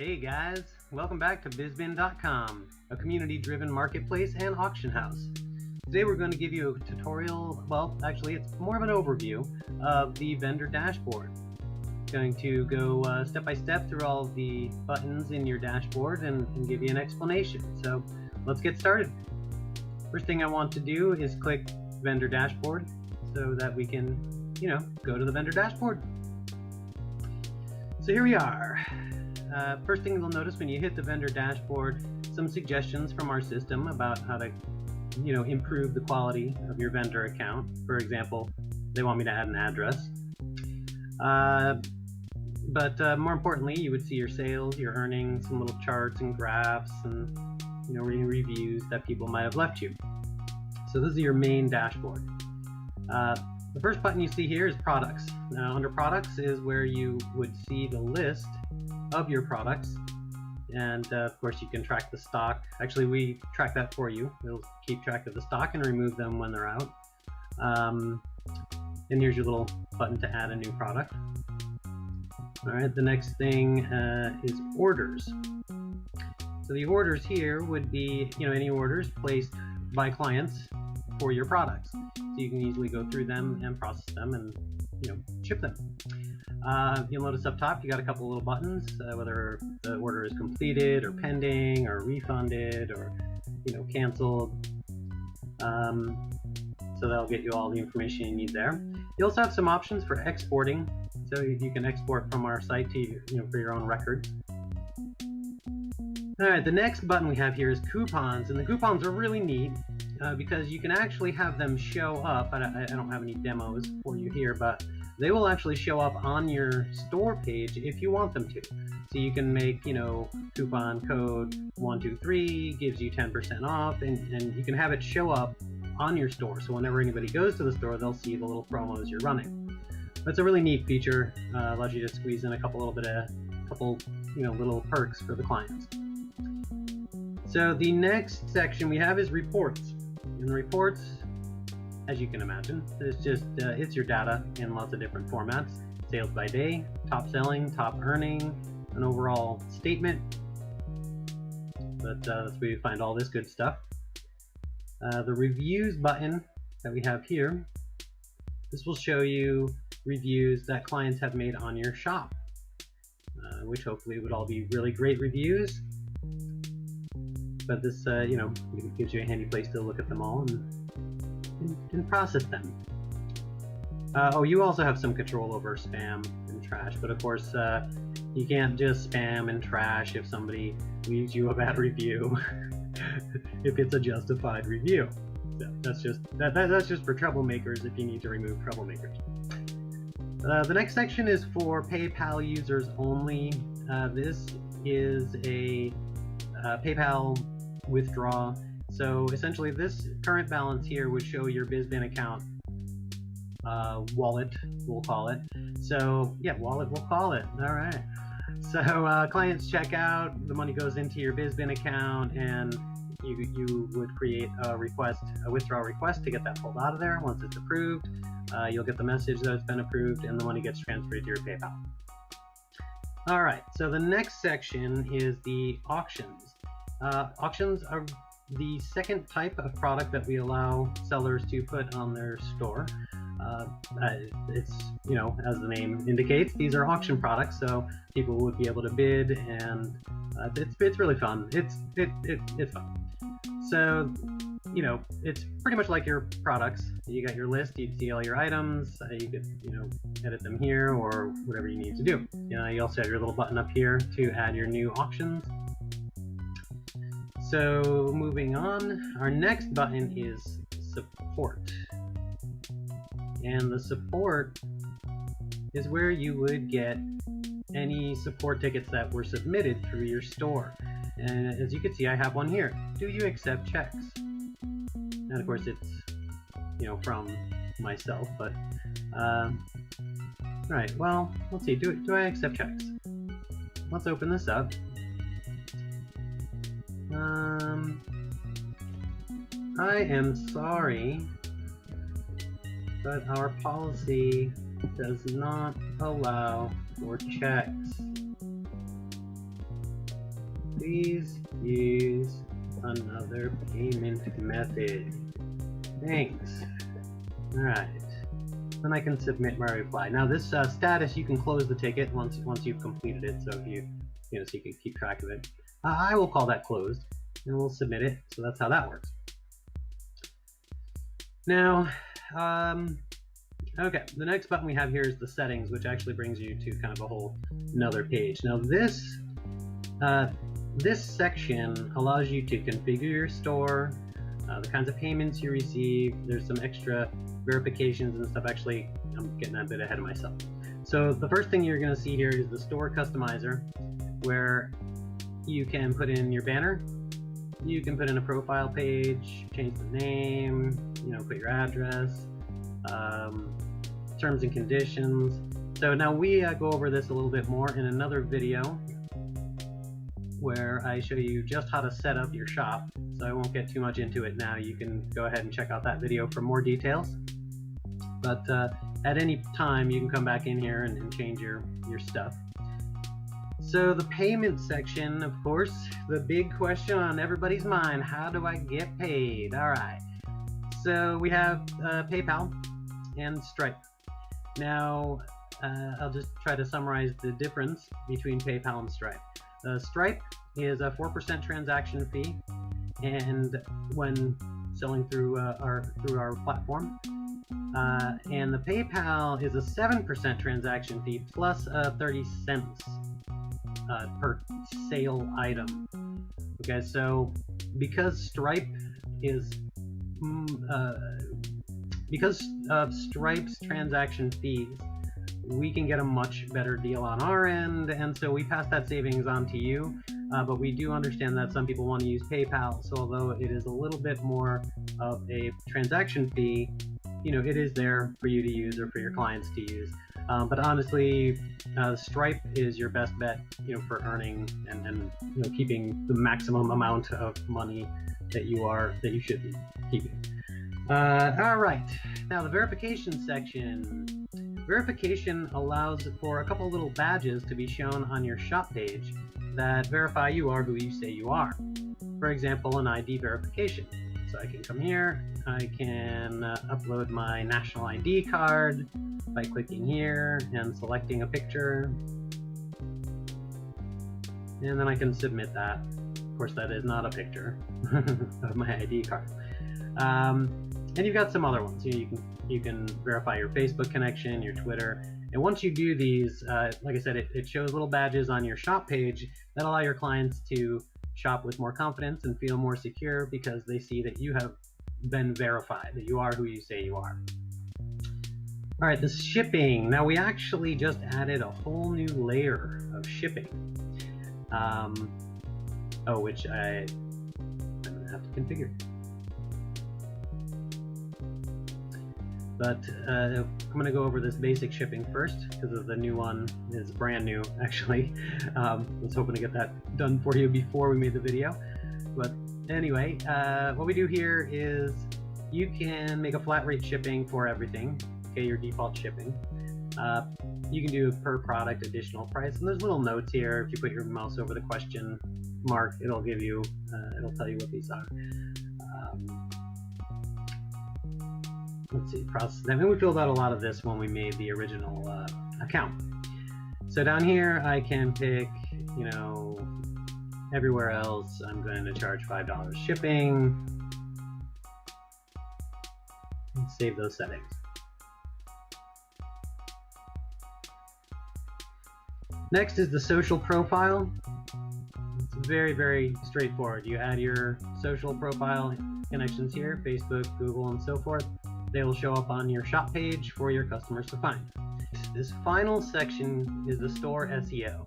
Hey guys, welcome back to bizzbin.com, a community-driven marketplace and auction house. Today we're going to give you a tutorial, well actually it's more of an overview of the vendor dashboard. Going to go step by step through all of the buttons in your dashboard and give you an explanation. So let's get started. First thing I want to do is click vendor dashboard so that we can, go to the vendor dashboard. So here we are. First thing you'll notice when you hit the vendor dashboard, some suggestions from our system about how to, improve the quality of your vendor account. For example, they want me to add an address. But more importantly, you would see your sales, your earnings, some little charts and graphs, and reviews that people might have left you. So this is your main dashboard. The first button you see here is products. Now under products is where you would see the list of your products, and of course you can track the stock. Actually, we track that for you. It'll keep track of the stock and remove them when they're out. And here's your little button to add a new product. Alright, the next thing is orders. So the orders here would be any orders placed by clients for your products. So you can easily go through them and process them and ship them. You'll notice up top you got a couple little buttons, whether the order is completed or pending or refunded or canceled. So that'll get you all the information you need there. You also have some options for exporting, so you can export from our site to for your own records. Alright, the next button we have here is coupons, and the coupons are really neat because you can actually have them show up. I don't have any demos for you here, but they will actually show up on your store page if you want them to. So you can make, coupon code 123 gives you 10% off, and you can have it show up on your store. So whenever anybody goes to the store, they'll see the little promos you're running. That's a really neat feature. Allows you to squeeze in a couple little perks for the clients. So the next section we have is reports. And the reports, as you can imagine, it's just it's your data in lots of different formats. Sales by day, top selling, top earning, an overall statement. But that's where you find all this good stuff. The reviews button that we have here, this will show you reviews that clients have made on your shop, which hopefully would all be really great reviews. But this, gives you a handy place to look at them all and process them. You also have some control over spam and trash, but of course you can't just spam and trash if somebody leaves you a bad review if it's a justified review. So that's just for troublemakers if you need to remove troublemakers. The next section is for PayPal users only. This is a PayPal withdraw. So essentially this current balance here would show your BizzBin account wallet, we'll call it. So yeah, wallet, we'll call it. All right. So clients check out, the money goes into your BizzBin account, and you would create a withdrawal request to get that pulled out of there. Once it's approved, you'll get the message that it's been approved, and the money gets transferred to your PayPal. All right. So the next section is the auctions. Auctions are the second type of product that we allow sellers to put on their store. It's, as the name indicates, these are auction products, so people would be able to bid, and it's really fun. It's fun. So, it's pretty much like your products. You got your list, you'd see all your items, you could, edit them here or whatever you need to do. You also have your little button up here to add your new auctions. So moving on, our next button is support. And the support is where you would get any support tickets that were submitted through your store. And as you can see, I have one here. Do you accept checks? And of course it's, from myself, but, right, well, let's see, do I accept checks? Let's open this up. I am sorry, but our policy does not allow for checks. Please use another payment method. Thanks. Alright. Then I can submit my reply. Now this status, you can close the ticket once you've completed it, so if so you can keep track of it. I will call that closed, and we'll submit it, so that's how that works. Now, okay, the next button we have here is the settings, which actually brings you to kind of a whole another page. Now this section allows you to configure your store, the kinds of payments you receive. There's some extra verifications and stuff. Actually, I'm getting a bit ahead of myself. So the first thing you're going to see here is the store customizer, where you can put in your banner, you can put in a profile page, change the name, put your address, terms and conditions. So now we go over this a little bit more in another video where I show you just how to set up your shop. So I won't get too much into it now. You can go ahead and check out that video for more details. But at any time you can come back in here and change your stuff. So the payment section, of course, the big question on everybody's mind: how do I get paid? All right. So we have PayPal and Stripe. Now I'll just try to summarize the difference between PayPal and Stripe. Stripe is a 4% transaction fee, and when selling through our platform, and the PayPal is a 7% transaction fee plus 30 cents per sale item. Okay, so because Stripe is because of Stripe's transaction fees, we can get a much better deal on our end, and so we pass that savings on to you. But we do understand that some people want to use PayPal, so although it is a little bit more of a transaction fee, it is there for you to use or for your clients to use. But honestly, Stripe is your best bet, for earning and keeping the maximum amount of money that you should be keeping. All right, now the verification section. Verification allows for a couple little badges to be shown on your shop page that verify you are who you say you are. For example, an ID verification. So I can come here, I can upload my national ID card by clicking here and selecting a picture, and then I can submit that. Of course, that is not a picture of my ID card. And you've got some other ones. You can verify your Facebook connection, your Twitter, and once you do these, like I said, it shows little badges on your shop page that allow your clients to shop with more confidence and feel more secure because they see that you have been verified, that you are who you say you are. All right, the shipping. Now we actually just added a whole new layer of shipping, which I'm gonna have to configure. But I'm going to go over this basic shipping first because the new one is brand new, actually. I was hoping to get that done for you before we made the video. But anyway, what we do here is you can make a flat rate shipping for everything, okay, your default shipping. You can do a per product additional price, and there's little notes here. If you put your mouse over the question mark, it'll tell you what these are. Let's see, process. I mean, we filled out a lot of this when we made the original account. So down here, I can pick, everywhere else, I'm going to charge $5 shipping. And save those settings. Next is the social profile. It's very, very straightforward. You add your social profile connections here, Facebook, Google, and so forth. They will show up on your shop page for your customers to find. This final section is the store SEO.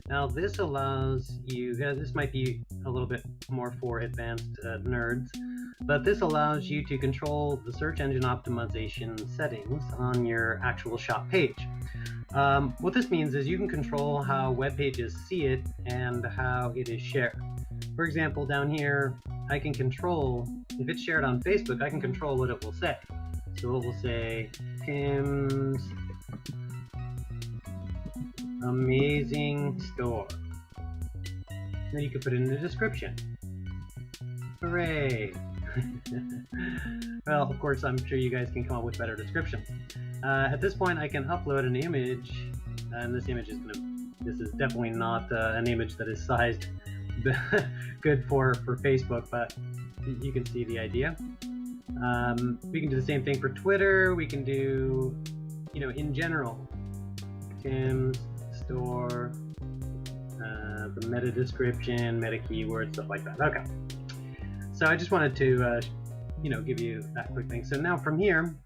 Now this allows you, this might be a little bit more for advanced nerds, but this allows you to control the search engine optimization settings on your actual shop page. What this means is you can control how web pages see it and how it is shared. For example, down here, I can control, if it's shared on Facebook, I can control what it will say. So it will say, Tim's Amazing Store. then you can put it in the description. Hooray! Well, of course, I'm sure you guys can come up with better descriptions. At this point, I can upload an image, and this image is this is definitely not an image that is sized good for Facebook, but you can see the idea. We can do the same thing for Twitter. We can do, in general, Tim's store, the meta description, meta keyword, stuff like that. Okay. So I just wanted to, give you that quick thing. So now from here,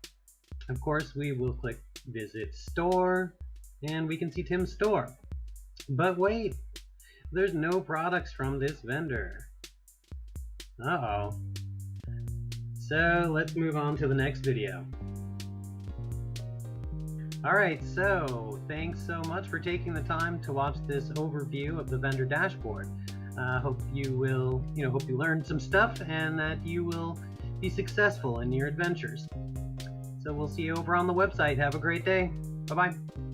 of course, we will click Visit Store, and we can see Tim's store. But wait, there's no products from this vendor. Uh-oh. So let's move on to the next video. Alright, so thanks so much for taking the time to watch this overview of the vendor dashboard. Hope you will, hope you learned some stuff and that you will be successful in your adventures. So we'll see you over on the website. Have a great day. Bye-bye.